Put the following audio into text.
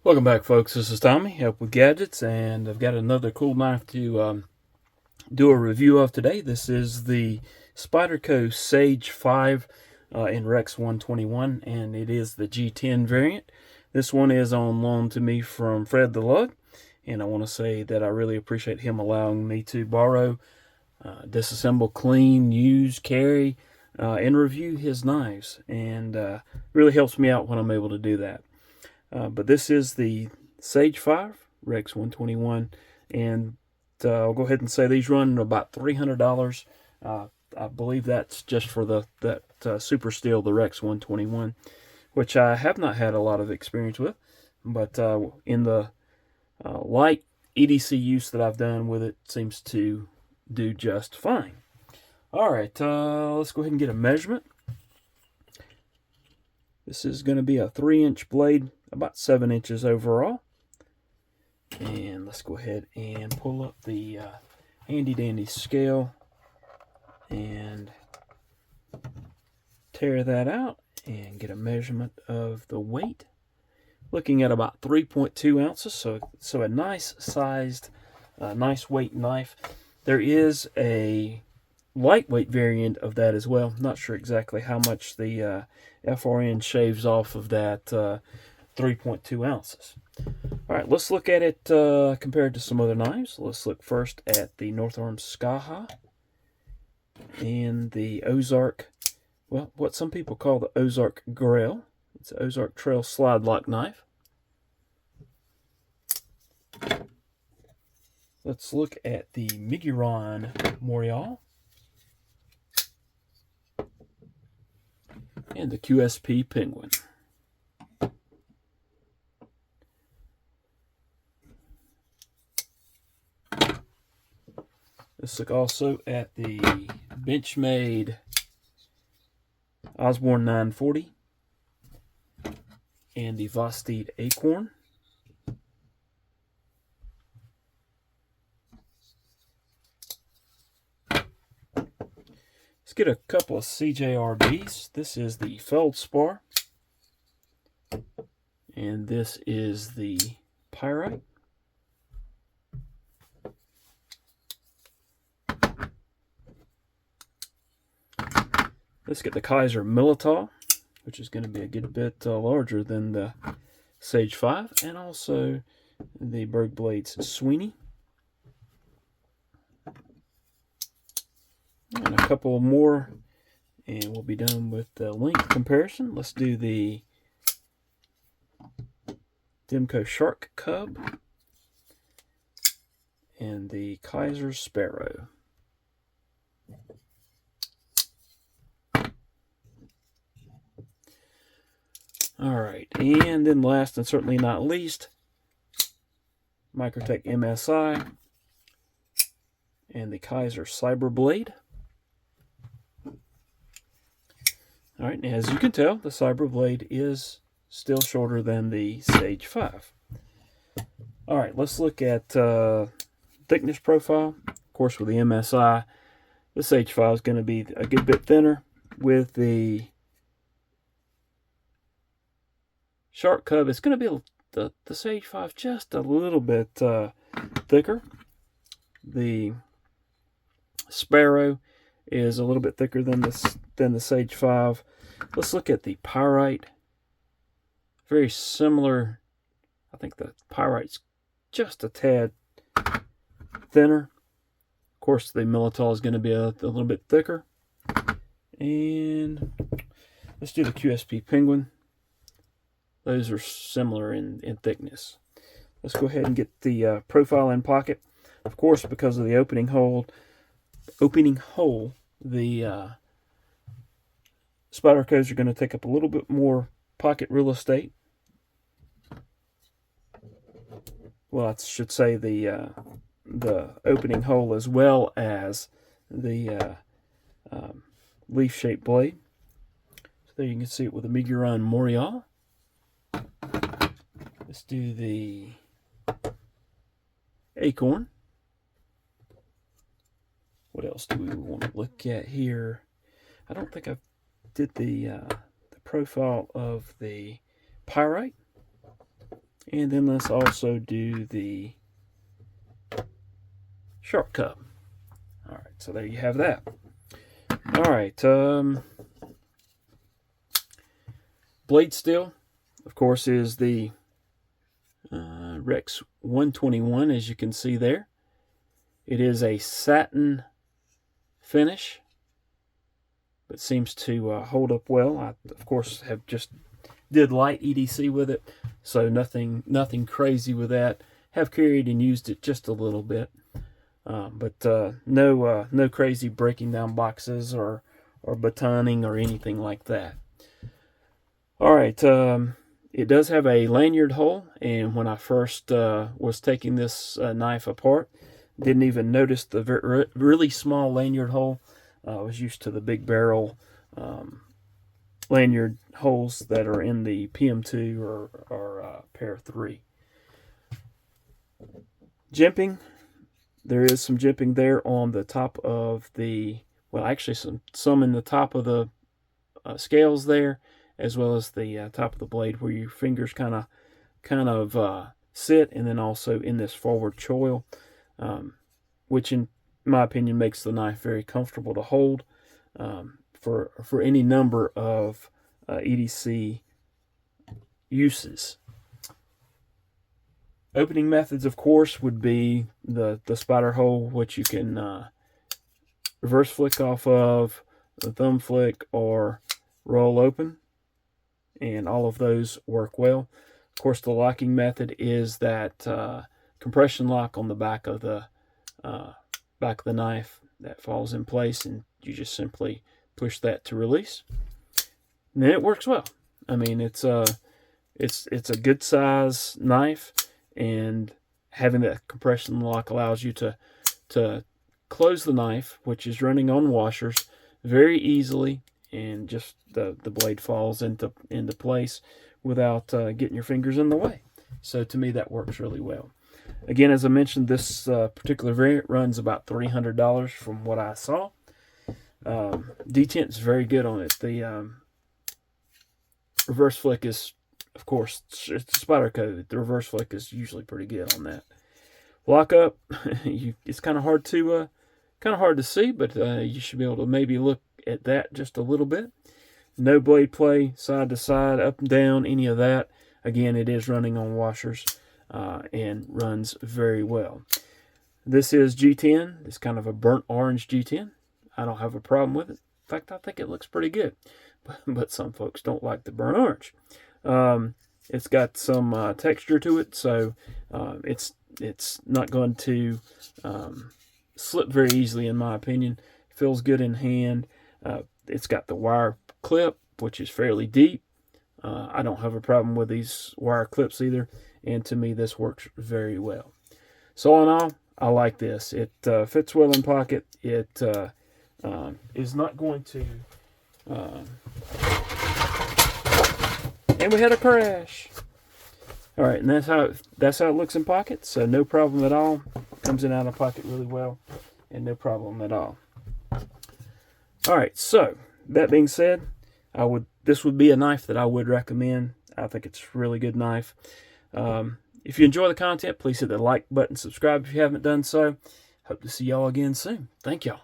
Welcome back, folks. This is Tommy, Help with Gadgets, and I've got another cool knife to do a review of today. This is the Spyderco Sage 5 in REX 121, and it is the G10 variant. This one is on loan to me from FredTheLug, and I want to say that I really appreciate him allowing me to borrow, disassemble, clean, use, carry, and review his knives, and really helps me out when I'm able to do that. But this is the Sage 5 REX 121, and I'll go ahead and say these run about $300. I believe that's just for that Super Steel, the REX 121, which I have not had a lot of experience with, but in the light EDC use that I've done with it, seems to do just fine. All right, let's go ahead and get a measurement. This is going to be a 3-inch blade, about 7 inches overall. And let's go ahead and pull up the handy dandy scale and tear that out and get a measurement of the weight. Looking at about 3.2 ounces, so a nice sized, nice weight knife. There is a lightweight variant of that as well. Not sure exactly how much the FRN shaves off of that 3.2 ounces. All right, let's look at it compared to some other knives. Let's look first at the North Arm Sky High and the Ozark, well, what some people call the Ozark Grail. It's an Ozark Trail slide lock knife. Let's look at the Miguron Morial and the QSP Penguin. Let's look also at the Benchmade Osborne 940 and the Vosteed Acorn. Let's get a couple of CJRBs. This is the Feldspar, and this is the Pyrite. Let's get the Kaiser Militao, which is going to be a good bit larger than the Sage 5, and also the Berg Blades Sweeney. And a couple more, and we'll be done with the length comparison. Let's do the Demco Shark Cub and the Kaiser Sparrow. All right, and then last and certainly not least, Microtech MSI and the Kaiser Cyberblade. All right, as you can tell, the Cyberblade is still shorter than the Sage 5. All right, let's look at thickness profile. Of course, with the MSI, the Sage 5 is going to be a good bit thinner. With the Shark Cub, it's going to be the Sage 5 just a little bit thicker. The Sparrow is a little bit thicker than the Sage 5. Let's look at the Pyrite. Very similar. I think the Pyrite's just a tad thinner. Of course, the Militao is going to be a little bit thicker. And let's do the QSP Penguin. Those are similar in thickness. Let's go ahead and get the profile in pocket. Of course, because of the opening hole, the Spydercos are going to take up a little bit more pocket real estate. Well, I should say the opening hole as well as the leaf-shaped blade. So there you can see it with the Miguron Morial. Let's do the Acorn. What else do we want to look at here? I don't think I did the profile of the Pyrite. And then let's also do the sharp cup. All right, so there you have that. All right, blade steel, of course, is the REX 121, as you can see there. It is a satin finish, but seems to hold up well. I, of course, have just did light EDC with it, so nothing crazy with that. Have carried and used it just a little bit, but no crazy breaking down boxes or batoning or anything like that. All right, it does have a lanyard hole, and when I first was taking this knife apart, didn't even notice the really small lanyard hole. I was used to the big barrel lanyard holes that are in the PM2 or Pair 3. Jimping, there is some jimping there on the top of the, well, actually some in the top of the scales there, as well as the top of the blade where your fingers kind of sit, and then also in this forward choil, which in my opinion makes the knife very comfortable to hold for any number of EDC uses. Opening methods, of course, would be the spider hole, which you can reverse flick off of, the thumb flick, or roll open, and all of those work well. Of course, the locking method is that compression lock on the back of the knife that falls in place, and you just simply push that to release, and then it works well. I mean, it's a good size knife, and having that compression lock allows you to close the knife, which is running on washers, very easily, and just the blade falls into place without getting your fingers in the way. So to me, that works really well. Again, as I mentioned, this particular variant runs about $300 from what I saw. Detent is very good on it. The reverse flick is, of course, it's Spyderco. The reverse flick is usually pretty good on that. Lock up, it's kind of hard to see, but you should be able to maybe look at that just a little bit. No blade play, side to side, up and down, any of that. Again, it is running on washers and runs very well. This is G10. It's kind of a burnt orange G10. I don't have a problem with it. In fact, I think it looks pretty good. But some folks don't like the burnt orange. It's got some texture to it, so it's not going to slip very easily, in my opinion. It feels good in hand. It's got the wire clip, which is fairly deep. I don't have a problem with these wire clips either, and to me this works very well. So all in all, I like this. It fits well in pocket. It is not going to... and we had a crash. All right, and that's how it looks in pocket. So no problem at all. Comes in out of pocket really well, and no problem at all. All right, so that being said, this would be a knife that I would recommend. I think it's a really good knife. If you enjoy the content, please hit the like button, subscribe if you haven't done so. Hope to see y'all again soon. Thank y'all.